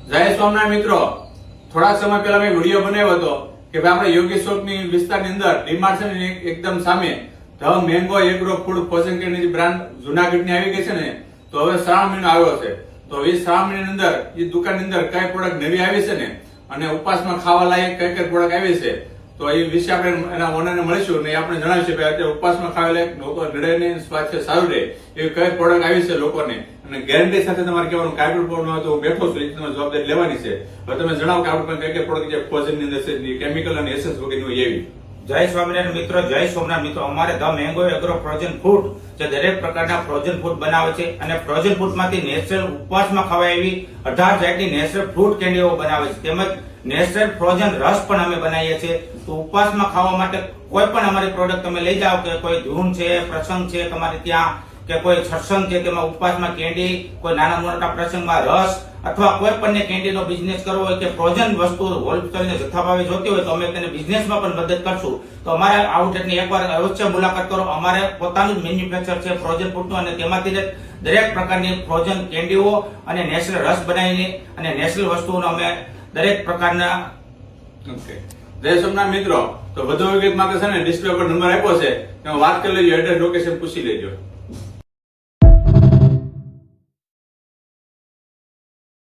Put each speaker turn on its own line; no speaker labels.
જય સ્વામિનારાયણ મિત્રો, થોડા સમય પહેલા મેં વિડીયો બનાવ્યો હતો કે ભાઈ આપણે યોગેશ ચોકની વિસ્તારની અંદર ડીમાર્ટ છે ને એકદમ સામે the mango agro food frozen કેની બ્રાન્ડ જુનાગઢની આવી ગઈ છે ને, તો હવે શ્રાવણ મહિનો આવ્યો છે. તો એ શ્રાવણ મહિનાની અંદર એ દુકાનની અંદર કઈ પ્રોડક્ટ નવી આવી છે ને અને ઉપવાસમાં ખાવા લાયક કઈ કઈ પ્રોડક્ટ આવી છે તો એ વિશે આપણે એના ઓનરને મળીશું ને આપણે જણાવીશું કે અત્યારે ઉપવાસમાં ખાવા લાયક લોકો નડે ને સ્વાસ્થ્ય સારું રહે એવી કઈ પ્રોડક્ટ આવી છે લોકોને, અને ગેરંટી સાથે તમારે કહેવાનું કાંઈ પણ પ્રોબ્લેમ હોય તો હું બેઠો છું, એ તમારી જવાબદારી લેવાની છે. હવે તમે જણાવો કે આપણે કઈ કઈ પ્રોડક્ટ જે ફ્રોઝન ની અંદર છે, કેમિકલ અને એસેન્સ વગેરે હોય એવી.
જય સ્વામિનારાયણ મિત્રો, જય સોમનાથ મિત્રો. અમારે the mango agro frozen food જે દરેક પ્રકારના ફ્રોઝન ફૂડ બનાવે છે અને ફ્રોઝન ફૂડ માંથી નેચરલ ઉપવાસમાં ખવાય એવી 18 જાતની નેચરલ ફ્રૂટ કેન્ડીઓ બનાવે છે, તેમજ નેચરલ ફ્રોઝન રસ પણ અમે બનાવીએ છીએ. તો ઉપવાસમાં ખાવા માટે કોઈ પણ અમારી પ્રોડક્ટ તમે લઈ જાઓ, કે કોઈ ધૂન છે, પ્રસંગ છે તમારે ત્યાં, કે કોઈ સત્સંગ છે તેમાં ઉપવાસમાં કેન્ડી, કોઈ નાના મોટા પ્રસંગમાં રસ, અથવા કોઈ પણ કેન્ડીનો બિઝનેસ કરવો હોય કે ફ્રોઝન વસ્તુ હોલસેલને જથ્થા ભાવે જોતી હોય તો અમે તેને બિઝનેસમાં પણ મદદ કરશું. તો અમારા આઉટલેટની એકવાર અવશ્ય મુલાકાત કરો. અમારે પોતાનું જ મેન્યુફેક્ચર છે ફ્રોઝન ફૂડનું, અને તેમાંથી દરેક પ્રકારની ફ્રોઝન કેન્ડીઓ અને નેચરલ રસ બનાવીને અને નેચરલ વસ્તુઓનો અમે દરેક પ્રકારના.
ઓકે, જય સોમનાથ મિત્રો, તો વધુ વિગત માટે છે ને ડિસ્પ્લે પર નંબર આપ્યો છે, તમે વાત કરી લેજો, એડ્રેસ લોકેશન પૂછી લેજો.